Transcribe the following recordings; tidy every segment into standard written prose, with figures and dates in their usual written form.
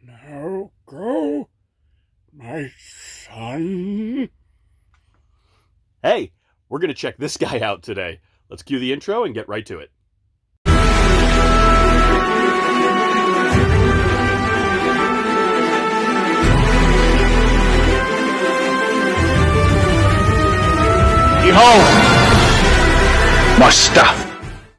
Now go, my son. Hey, we're going to check this guy out today. Let's cue the intro and get right to it. Behold, master.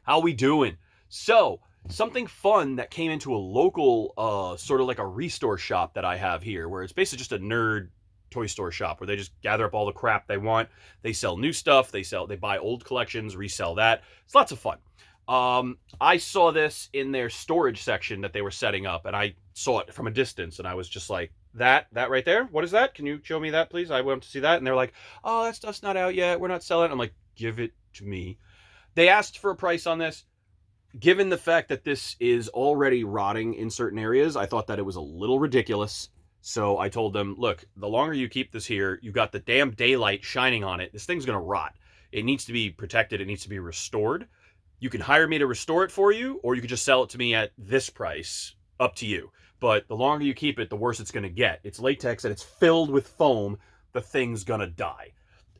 How we doing? So, something fun that came into a local, sort of like a restore shop that I have here, where it's basically just a nerd toy store shop where they just gather up all the crap they want. They sell new stuff. They buy old collections, resell that. It's lots of fun. I saw this in their storage section that they were setting up, and I saw it from a distance, and I was just like, that right there? What is that? Can you show me that, please? I want to see that. And they're like, oh, that stuff's not out yet. We're not selling it. I'm like, give it to me. They asked for a price on this. Given the fact that this is already rotting in certain areas, I thought that it was a little ridiculous. So I told them, look, the longer you keep this here, you got the damn daylight shining on it. This thing's going to rot. It needs to be protected. It needs to be restored. You can hire me to restore it for you, or you could just sell it to me at this price. Up to you. But the longer you keep it, the worse it's going to get. It's latex and it's filled with foam. The thing's going to die.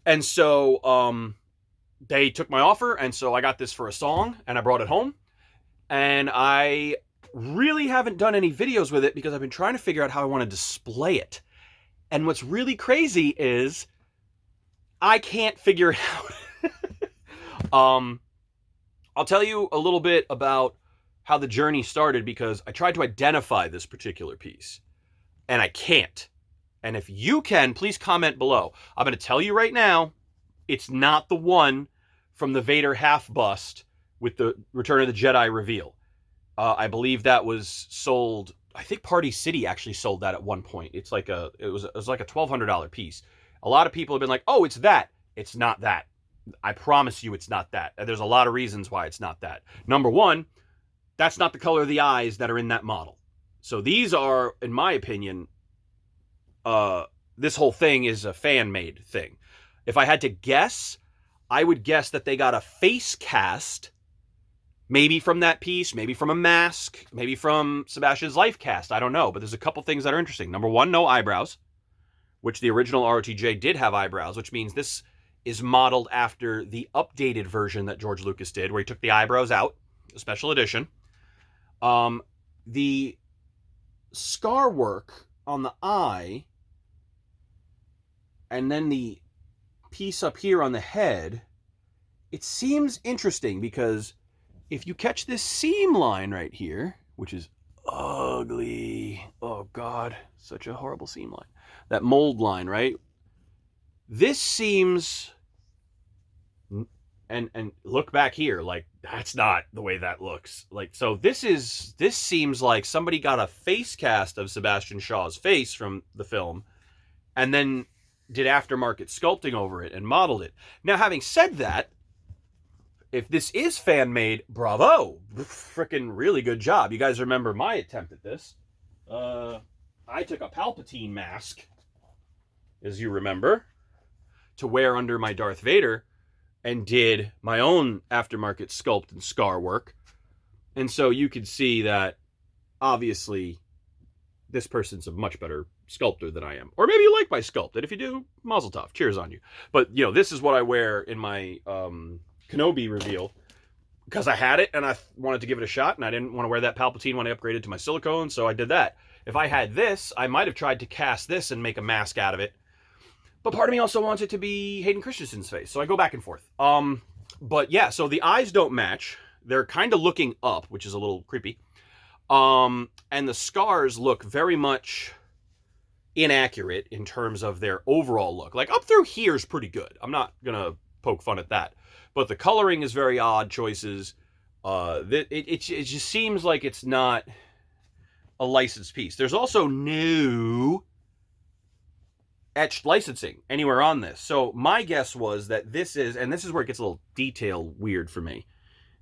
And so they took my offer, and so I got this for a song, and I brought it home. And I really haven't done any videos with it because I've been trying to figure out how I want to display it. And what's really crazy is I can't figure it out. I'll tell you a little bit about how the journey started because I tried to identify this particular piece and I can't. And if you can, please comment below. I'm going to tell you right now, it's not the one from the Vader half bust with the Return of the Jedi reveal. I believe that was sold. I think Party City actually sold that at one point. It was like a $1,200 piece. A lot of people have been like, "Oh, it's that." It's not that. I promise you, it's not that. And there's a lot of reasons why it's not that. Number one, that's not the color of the eyes that are in that model. So these are, in my opinion, this whole thing is a fan-made thing. If I had to guess, I would guess that they got a face cast. Maybe from that piece, maybe from a mask, maybe from Sebastian's life cast. I don't know, but there's a couple things that are interesting. Number one, no eyebrows, which the original ROTJ did have eyebrows, which means this is modeled after the updated version that George Lucas did, where he took the eyebrows out, a special edition. The scar work on the eye, and then the piece up here on the head, it seems interesting because if you catch this seam line right here, which is ugly, oh God, such a horrible seam line, that mold line, right? This seems, and look back here, like that's not the way that looks. Like, so this seems like somebody got a face cast of Sebastian Shaw's face from the film and then did aftermarket sculpting over it and modeled it. Now, having said that, if this is fan-made, bravo. Freaking really good job. You guys remember my attempt at this. I took a Palpatine mask, as you remember, to wear under my Darth Vader and did my own aftermarket sculpt and scar work. And so you could see that, obviously, this person's a much better sculptor than I am. Or maybe you like my sculpt. And if you do, mazel tov. Cheers on you. But, you know, this is what I wear in my Kenobi reveal because I had it and I wanted to give it a shot and I didn't want to wear that Palpatine when I upgraded to my silicone, so I did that. If I had this, I might have tried to cast this and make a mask out of it, but part of me also wants it to be Hayden Christensen's face, so I go back and forth. But yeah, so the eyes don't match. They're kind of looking up, which is a little creepy. And the scars look very much inaccurate in terms of their overall look. Like up through here is pretty good. I'm not gonna poke fun at that. But the coloring is very odd choices. It just seems like it's not a licensed piece. There's also no etched licensing anywhere on this. So my guess was that this is, and this is where it gets a little detail weird for me.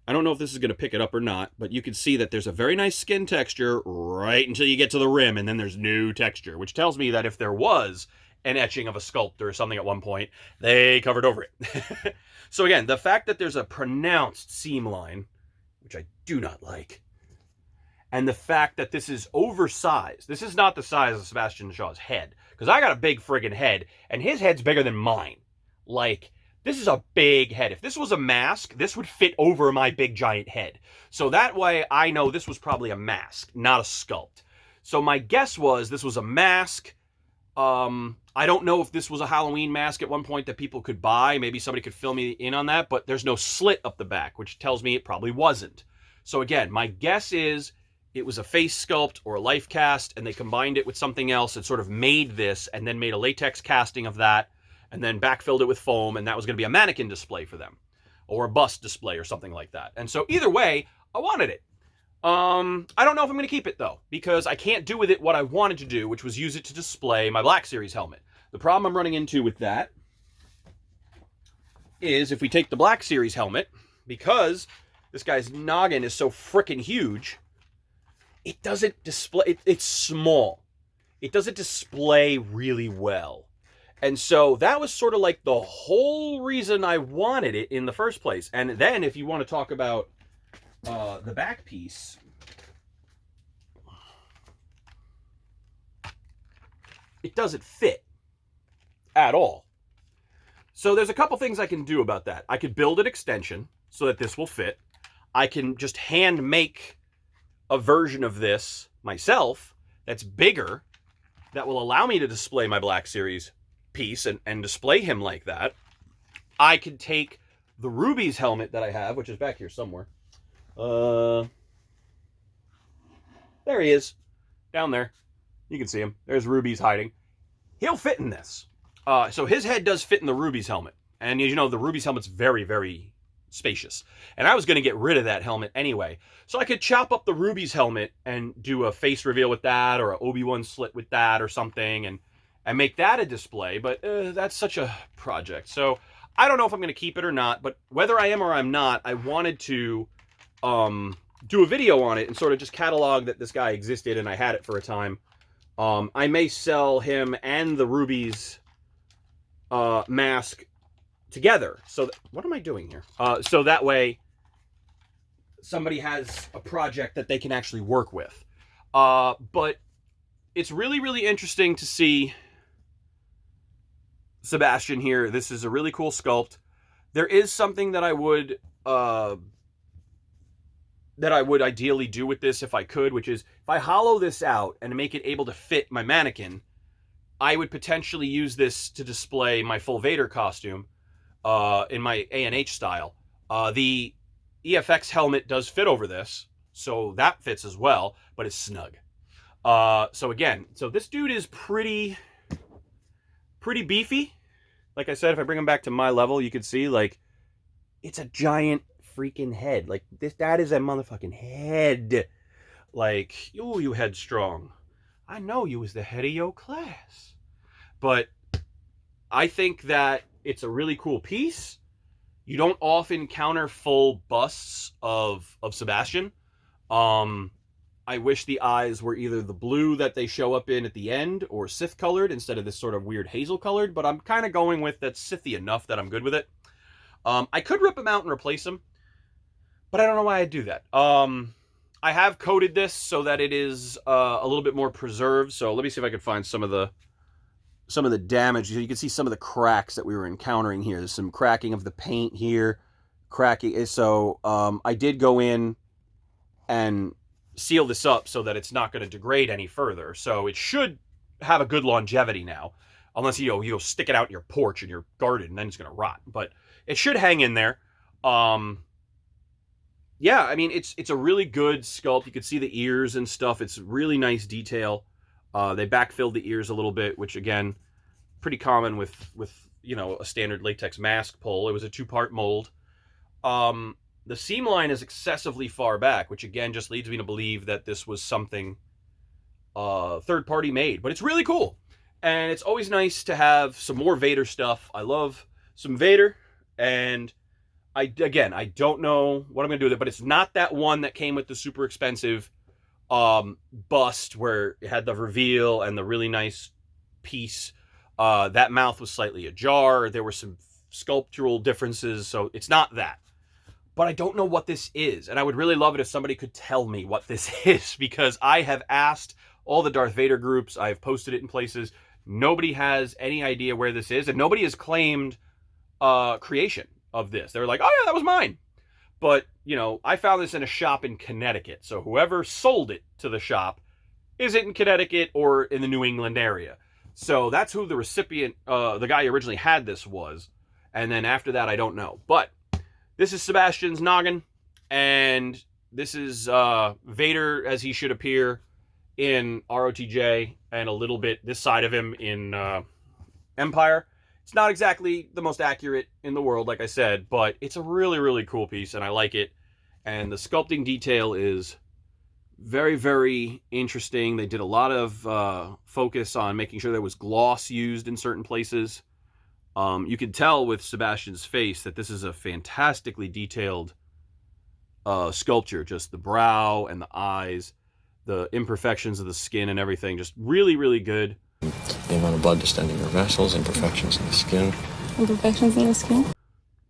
I don't know if this is going to pick it up or not, but you can see that there's a very nice skin texture right until you get to the rim, and then there's no texture, which tells me that if there was an etching of a sculptor or something at one point, they covered over it. So again, the fact that there's a pronounced seam line, which I do not like, and the fact that this is oversized. This is not the size of Sebastian Shaw's head, because I got a big friggin' head, and his head's bigger than mine. Like, this is a big head. If this was a mask, this would fit over my big giant head. So that way I know this was probably a mask, not a sculpt. So my guess was this was a mask. I don't know if this was a Halloween mask at one point that people could buy. Maybe somebody could fill me in on that, but there's no slit up the back, which tells me it probably wasn't. So again, my guess is it was a face sculpt or a life cast, and they combined it with something else and sort of made this, and then made a latex casting of that, and then backfilled it with foam, and that was going to be a mannequin display for them, or a bust display or something like that. And so either way, I wanted it. I don't know if I'm going to keep it, though, because I can't do with it what I wanted to do, which was use it to display my Black Series helmet. The problem I'm running into with that is if we take the Black Series helmet, because this guy's noggin is so frickin' huge, it doesn't display, it's small. It doesn't display really well. And so that was sort of like the whole reason I wanted it in the first place. And then if you want to talk about the back piece, it doesn't fit at all. So there's a couple things I can do about that. I could build an extension so that this will fit. I can just hand make a version of this myself that's bigger, that will allow me to display my Black Series piece and display him like that. I could take the Ruby's helmet that I have, which is back here somewhere. There he is, down there. You can see him. There's Ruby's hiding. He'll fit in this. So his head does fit in the Ruby's helmet. And as you know, the Ruby's helmet's very, very spacious. And I was going to get rid of that helmet anyway. So I could chop up the Ruby's helmet and do a face reveal with that, or an Obi-Wan slit with that or something, and make that a display. But that's such a project. So I don't know if I'm going to keep it or not. But whether I am or I'm not, I wanted to do a video on it and sort of just catalog that this guy existed and I had it for a time. I may sell him and the Ruby's mask together. So what am I doing here? So that way somebody has a project that they can actually work with. But it's really, really interesting to see Sebastian here. This is a really cool sculpt. There is something that I would ideally do with this if I could, which is if I hollow this out and make it able to fit my mannequin, I would potentially use this to display my full Vader costume in my A&H style. The EFX helmet does fit over this, so that fits as well, but it's snug. So again, so this dude is pretty beefy. Like I said, if I bring him back to my level, you can see, like, it's a giant freaking head. Like, that is a motherfucking head. Like, ooh, you headstrong. I know you was the head of your class. But I think that it's a really cool piece. You don't often encounter full busts of Sebastian. I wish the eyes were either the blue that they show up in at the end or Sith colored instead of this sort of weird hazel colored, but I'm kind of going with that's Sithy enough that I'm good with it. I could rip him out and replace him, but I don't know why I'd do that. I have coated this so that it is a little bit more preserved. So let me see if I can find some of the damage. You can see some of the cracks that we were encountering here. There's some cracking of the paint here, cracking. So I did go in and seal this up so that it's not going to degrade any further. So it should have a good longevity now, unless you'll stick it out in your porch in your garden and then it's going to rot. But it should hang in there. Yeah, I mean, it's a really good sculpt. You can see the ears and stuff. It's really nice detail. They backfilled the ears a little bit, which again, pretty common with a standard latex mask pull. It was a 2-part mold. The seam line is excessively far back, which again just leads me to believe that this was something third-party made. But it's really cool, and it's always nice to have some more Vader stuff. I love some Vader, and I don't know what I'm going to do with it, but it's not that one that came with the super expensive bust where it had the reveal and the really nice piece. That mouth was slightly ajar. There were some sculptural differences, so it's not that. but I don't know what this is. And I would really love it if somebody could tell me what this is, because I have asked all the Darth Vader groups, I've posted it in places. Nobody has any idea where this is, and nobody has claimed creation of this. They're like, oh yeah, that was mine. But, you know, I found this in a shop in Connecticut. So whoever sold it to the shop is it in Connecticut or in the New England area. So that's who the recipient, the guy who originally had this was. And then after that, I don't know. But this is Sebastian's noggin. And this is Vader as he should appear in ROTJ, and a little bit this side of him in Empire. It's not exactly the most accurate in the world, like I said, but it's a really, really cool piece, and I like it. And the sculpting detail is very, very interesting. They did a lot of focus on making sure there was gloss used in certain places. You can tell with Sebastian's face that this is a fantastically detailed sculpture. Just the brow and the eyes, the imperfections of the skin and everything. Just really, really good. The amount of blood distending your vessels, imperfections in the skin. Imperfections in the skin?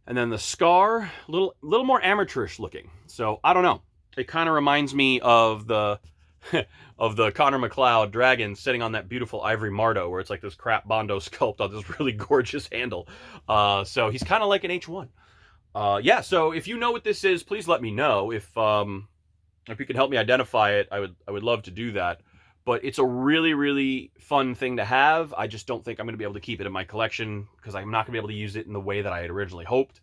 And then the scar, little more amateurish looking. So, I don't know. It kind of reminds me of the of the Connor McLeod dragon sitting on that beautiful ivory Mardo, where it's like this crap Bondo sculpt on this really gorgeous handle. So he's kind of like an H1. Yeah, so if you know what this is, please let me know. If you can help me identify it, I would love to do that. But it's a really, really fun thing to have. I just don't think I'm going to be able to keep it in my collection because I'm not going to be able to use it in the way that I had originally hoped.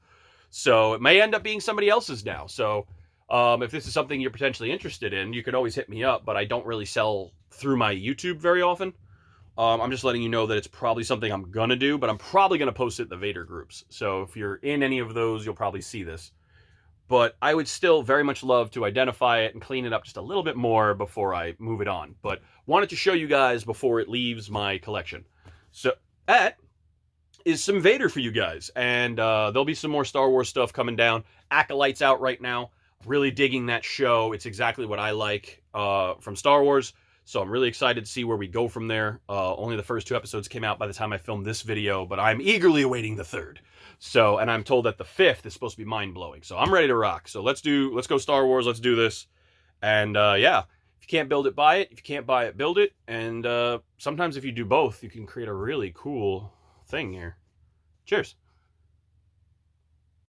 So it may end up being somebody else's now. So if this is something you're potentially interested in, you can always hit me up. But I don't really sell through my YouTube very often. I'm just letting you know that it's probably something I'm going to do. But I'm probably going to post it in the Vader groups. So if you're in any of those, you'll probably see this. But I would still very much love to identify it and clean it up just a little bit more before I move it on. But wanted to show you guys before it leaves my collection. So that is some Vader for you guys. And there'll be some more Star Wars stuff coming down. Acolyte's out right now. Really digging that show. It's exactly what I like from Star Wars. So I'm really excited to see where we go from there. Only the first 2 episodes came out by the time I filmed this video, but I'm eagerly awaiting the 3rd. So, and I'm told that the 5th is supposed to be mind-blowing. So I'm ready to rock. So let's go Star Wars. Let's do this. And yeah, if you can't build it, buy it. If you can't buy it, build it. And sometimes if you do both, you can create a really cool thing here. Cheers.